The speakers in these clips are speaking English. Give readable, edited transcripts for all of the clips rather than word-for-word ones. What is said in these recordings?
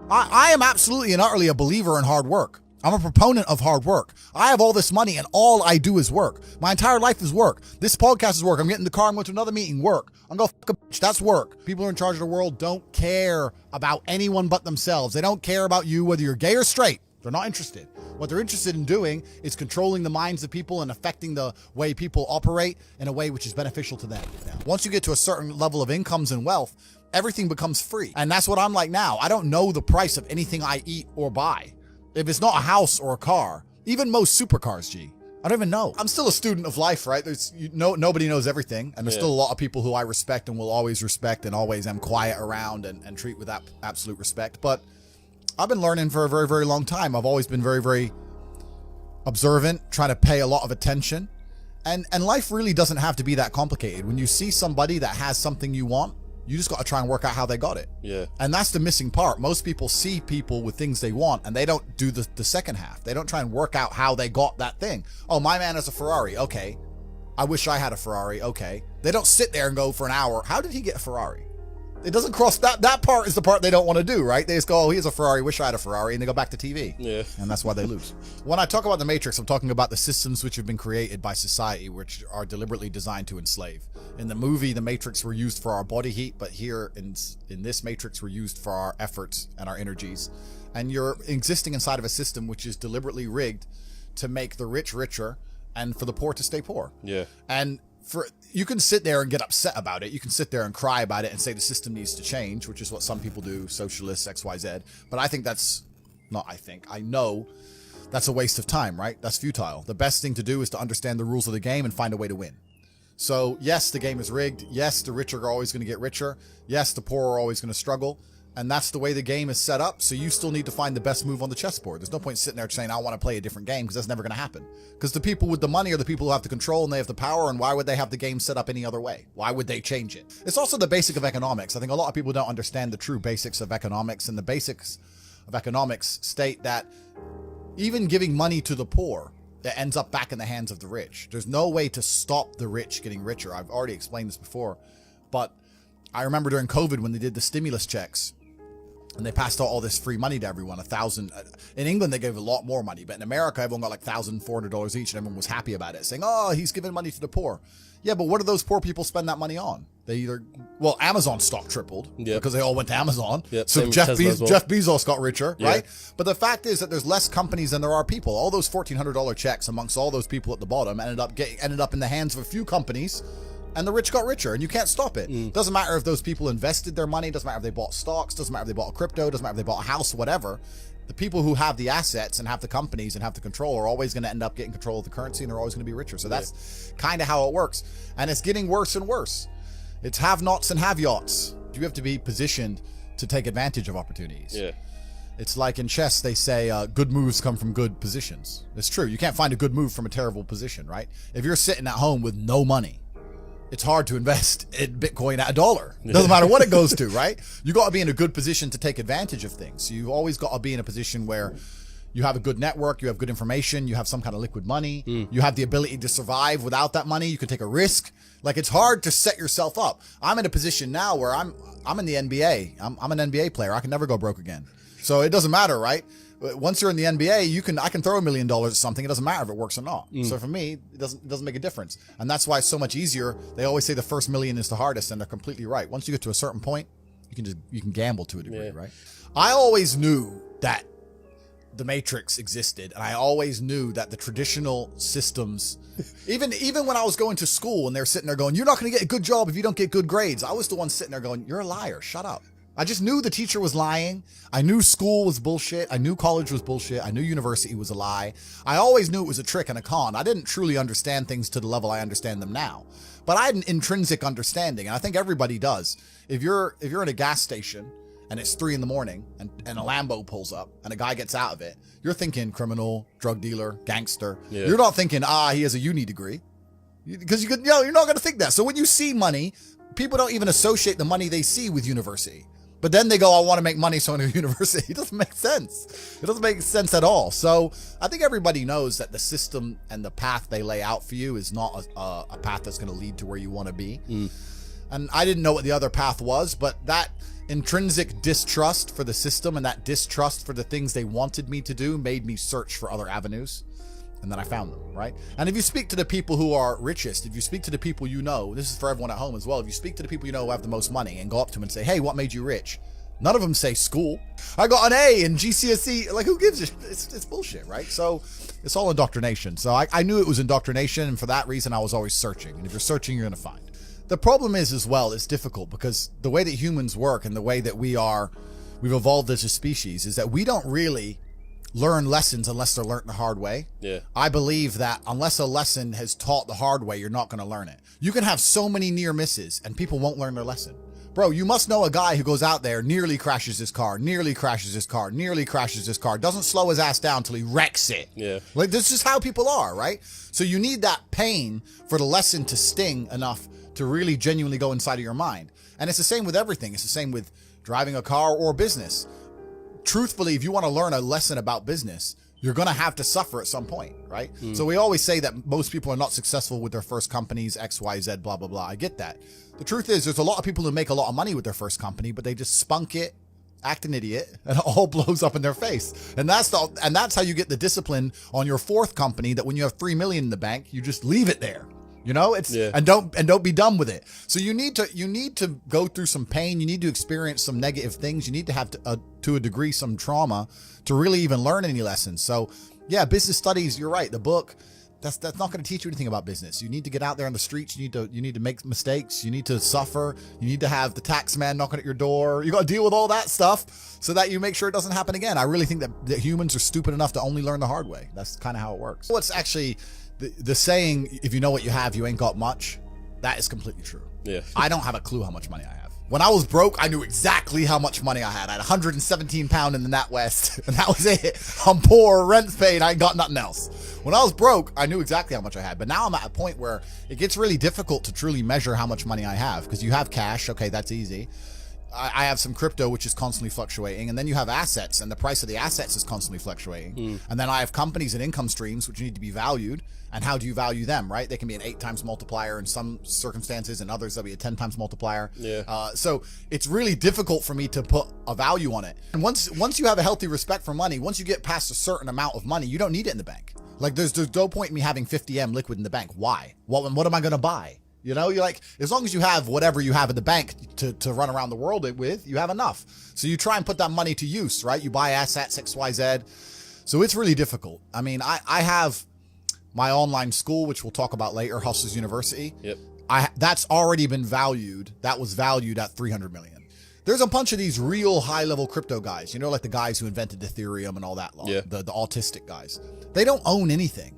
I am absolutely and utterly a believer in hard work. I'm a proponent of hard work. I have all this money and all I do is work. My entire life is work. This podcast is work. I'm getting in the car. I'm going to another meeting. Work. I'm going to fuck a bitch. That's work. People who are in charge of the world don't care about anyone but themselves. They don't care about you, whether you're gay or straight. They're not interested. What they're interested in doing is controlling the minds of people and affecting the way people operate in a way which is beneficial to them. Now, once you get to a certain level of incomes and wealth, everything becomes free. And that's what I'm like now. I don't know the price of anything I eat or buy. If it's not a house or a car, even most supercars, G, I don't even know. I'm still a student of life, right? Nobody knows everything. And there's still a lot of people who I respect and will always respect and always am quiet around and treat with absolute respect. But I've been learning for a very, very long time. I've always been very, very observant, trying to pay a lot of attention. And life really doesn't have to be that complicated. When you see somebody that has something you want, you just got to try and work out how they got it. Yeah. And that's the missing part. Most people see people with things they want and they don't do the second half. They don't try and work out how they got that thing. Oh, my man has a Ferrari. Okay. I wish I had a Ferrari. Okay. They don't sit there and go for an hour. How did he get a Ferrari? It doesn't cross that part is the part they don't want to do, right? They just go, oh, he has a Ferrari, wish I had a Ferrari, and they go back to TV. Yeah. And that's why they lose. When I talk about the Matrix, I'm talking about the systems which have been created by society, which are deliberately designed to enslave. In the movie, the Matrix were used for our body heat, but here in this Matrix, we're used for our efforts and our energies. And you're existing inside of a system which is deliberately rigged to make the rich richer and for the poor to stay poor. Yeah. And you can sit there and get upset about it. You can sit there and cry about it and say the system needs to change, which is what some people do, socialists, XYZ. But I know that's a waste of time, right? That's futile. The best thing to do is to understand the rules of the game and find a way to win. So yes, the game is rigged. Yes, the rich are always going to get richer. Yes, the poor are always going to struggle. And that's the way the game is set up. So you still need to find the best move on the chessboard. There's no point sitting there saying, I want to play a different game, because that's never going to happen. Because the people with the money are the people who have the control and they have the power. And why would they have the game set up any other way? Why would they change it? It's also the basic of economics. I think a lot of people don't understand the true basics of economics. And the basics of economics state that even giving money to the poor, that ends up back in the hands of the rich. There's no way to stop the rich getting richer. I've already explained this before. But I remember during COVID when they did the stimulus checks, and they passed out all this free money to everyone, $1,000. In England, they gave a lot more money. But in America, everyone got like $1,400 each, and everyone was happy about it, saying, oh, he's giving money to the poor. Yeah, but what do those poor people spend that money on? Amazon stock tripled because they all went to Amazon. Yep, so Jeff Bezos got richer, right? But the fact is that there's less companies than there are people. All those $1,400 checks amongst all those people at the bottom ended up in the hands of a few companies. And the rich got richer, and you can't stop it. Doesn't matter if those people invested their money, doesn't matter if they bought stocks, doesn't matter if they bought crypto, doesn't matter if they bought a house, whatever. The people who have the assets and have the companies and have the control are always going to end up getting control of the currency, and they're always going to be richer. So that's kind of how it works. And it's getting worse and worse. It's have-nots and have-yachts. You have to be positioned to take advantage of opportunities. Yeah. It's like in chess, they say good moves come from good positions. It's true. You can't find a good move from a terrible position, right? If you're sitting at home with no money, it's hard to invest in Bitcoin at $1. Doesn't matter what it goes to, right? You got to be in a good position to take advantage of things. You've always got to be in a position where you have a good network, you have good information, you have some kind of liquid money, you have the ability to survive without that money. You can take a risk. Like, it's hard to set yourself up. I'm in a position now where I'm in the NBA. I'm an NBA player. I can never go broke again. So it doesn't matter, right? Once you're in the NBA, I can throw $1 million at something. It doesn't matter if it works or not. So for me, it doesn't make a difference. And that's why it's so much easier. They always say the first million is the hardest, and they're completely right. Once you get to a certain point, you can gamble to a degree, right? I always knew that the Matrix existed, and I always knew that the traditional systems, even when I was going to school and they're sitting there going, you're not going to get a good job if you don't get good grades. I was the one sitting there going, you're a liar. Shut up. I just knew the teacher was lying. I knew school was bullshit. I knew college was bullshit. I knew university was a lie. I always knew it was a trick and a con. I didn't truly understand things to the level I understand them now. But I had an intrinsic understanding, and I think everybody does. If you're in a gas station and it's 3 a.m. and a Lambo pulls up and a guy gets out of it, you're thinking criminal, drug dealer, gangster. Yeah. You're not thinking, he has a uni degree. Because you're not going to think that. So when you see money, people don't even associate the money they see with university. But then they go, I want to make money, so I'm going to university. It doesn't make sense. It doesn't make sense at all. So I think everybody knows that the system and the path they lay out for you is not a path that's going to lead to where you want to be. And I didn't know what the other path was, but that intrinsic distrust for the system and that distrust for the things they wanted me to do made me search for other avenues. And then I found them, right? And if you speak to the people who are richest, if you speak to the people you know, this is for everyone at home as well, if you speak to the people you know who have the most money and go up to them and say, hey, what made you rich? None of them say school. I got an A in GCSE. Like, who gives a shit? It's bullshit, right? So it's all indoctrination. So I knew it was indoctrination, and for that reason, I was always searching. And if you're searching, you're going to find. The problem is as well, it's difficult because the way that humans work and the way that we've evolved as a species is that we don't really learn lessons unless they're learned the hard way. Yeah. I believe that unless a lesson has taught the hard way, you're not going to learn it. You can have so many near misses and people won't learn their lesson. Bro, you must know a guy who goes out there, nearly crashes his car, doesn't slow his ass down till he wrecks it. Yeah. Like, this is how people are, right? So you need that pain for the lesson to sting enough to really genuinely go inside of your mind. And it's the same with everything. It's the same with driving a car or business. Truthfully, if you want to learn a lesson about business, you're going to have to suffer at some point, right? So we always say that most people are not successful with their first companies, X, Y, Z, blah, blah, blah. I get that. The truth is there's a lot of people who make a lot of money with their first company, but they just spunk it, act an idiot, and it all blows up in their face. And that's how you get the discipline on your fourth company, that when you have 3 million in the bank, you just leave it there. You know, and don't be done with it. So you need to go through some pain. You need to experience some negative things. You need to have to a degree some trauma to really even learn any lessons. So yeah, business studies, you're right. The book, that's not going to teach you anything about business. You need to get out there on the streets. You need to make mistakes. You need to suffer. You need to have the tax man knocking at your door. You got to deal with all that stuff so that you make sure it doesn't happen again. I really think that humans are stupid enough to only learn the hard way. That's kind of how it works. What's actually the saying, if you know what you have, you ain't got much, that is completely true. Yeah. I don't have a clue how much money I have. When I was broke, I knew exactly how much money I had. I had 117 pound in the NatWest, and that was it. I'm poor, rent's paid, I ain't got nothing else. When I was broke, I knew exactly how much I had. But now I'm at a point where it gets really difficult to truly measure how much money I have, because you have cash. Okay, that's easy. I have some crypto, which is constantly fluctuating. And then you have assets, and the price of the assets is constantly fluctuating. And then I have companies and income streams, which need to be valued. And how do you value them, right? They can be an 8 times multiplier in some circumstances, and others they'll be a 10 times multiplier. Yeah. So it's really difficult for me to put a value on it. And once you have a healthy respect for money, once you get past a certain amount of money, you don't need it in the bank. Like there's no point in me having 50M liquid in the bank. Why? What am I going to buy? You know, you're like, as long as you have whatever you have in the bank to run around the world with, you have enough. So you try and put that money to use, right? You buy assets, XYZ. So it's really difficult. I mean, I have my online school, which we'll talk about later, Hustlers University. Yep. That's already been valued. That was valued at 300 million. There's a bunch of these real high level crypto guys, you know, like the guys who invented Ethereum and all that, yeah. the autistic guys. They don't own anything.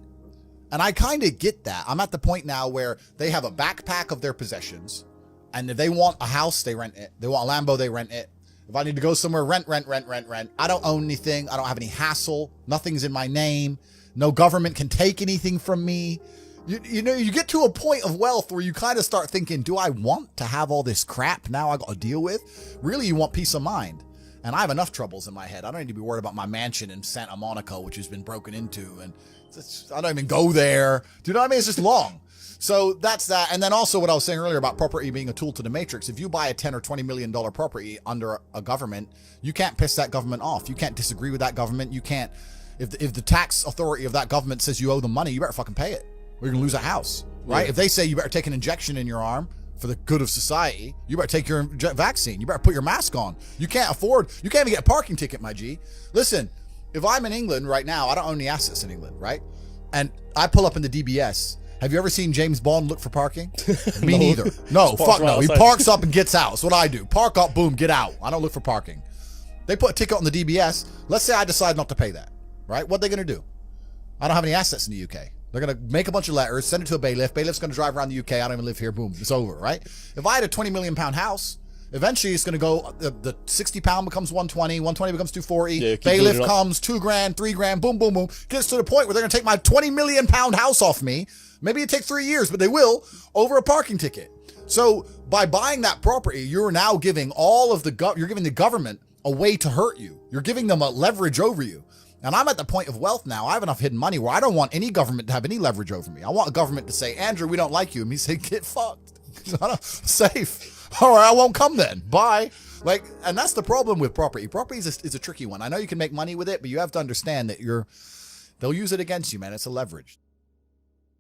And I kind of get that. I'm at the point now where they have a backpack of their possessions, and if they want a house, they rent it. They want a Lambo, they rent it. If I need to go somewhere, rent. I don't own anything. I don't have any hassle. Nothing's in my name. No government can take anything from me. You know, you get to a point of wealth where you kind of start thinking, do I want to have all this crap now I got to deal with? Really, you want peace of mind. And I have enough troubles in my head. I don't need to be worried about my mansion in Santa Monica, which has been broken into. And I don't even go there. Do you know what I mean? It's just long. So that's that. And then also what I was saying earlier about property being a tool to the matrix. If you buy a 10 or $20 million property under a government, you can't piss that government off. You can't disagree with that government. You can't, if the tax authority of that government says you owe them money, you better fucking pay it, or you're gonna lose a house, right? Yeah. If they say you better take an injection in your arm for the good of society, you better take your vaccine. You better put your mask on. You can't even get a parking ticket, my G. Listen, if I'm in England right now, I don't own any assets in England, right? And I pull up in the DBS. Have you ever seen James Bond look for parking? Me neither. No, fuck no. He parks up and gets out. That's what I do. Park up, boom, get out. I don't look for parking. They put a ticket on the DBS. Let's say I decide not to pay that, right? What are they going to do? I don't have any assets in the UK. They're going to make a bunch of letters, send it to a bailiff. Bailiff's going to drive around the UK. I don't even live here. Boom, it's over, right? If I had a 20 million pound house, eventually it's going to go, the 60 pound becomes 120, 120 becomes 240. Yeah, bailiff comes, 2 grand, 3 grand, boom, boom, boom. Gets to the point where they're going to take my 20 million pound house off me. Maybe it takes 3 years, but they will, over a parking ticket. So by buying that property, you're now giving you're giving the government a way to hurt you. You're giving them a leverage over you. And I'm at the point of wealth now. I have enough hidden money where I don't want any government to have any leverage over me. I want a government to say, Andrew, we don't like you. And me say, get fucked. Safe. All right, I won't come then. Bye. Like, and that's the problem with property. Property is a tricky one. I know you can make money with it, but you have to understand that they'll use it against you, man. It's a leverage.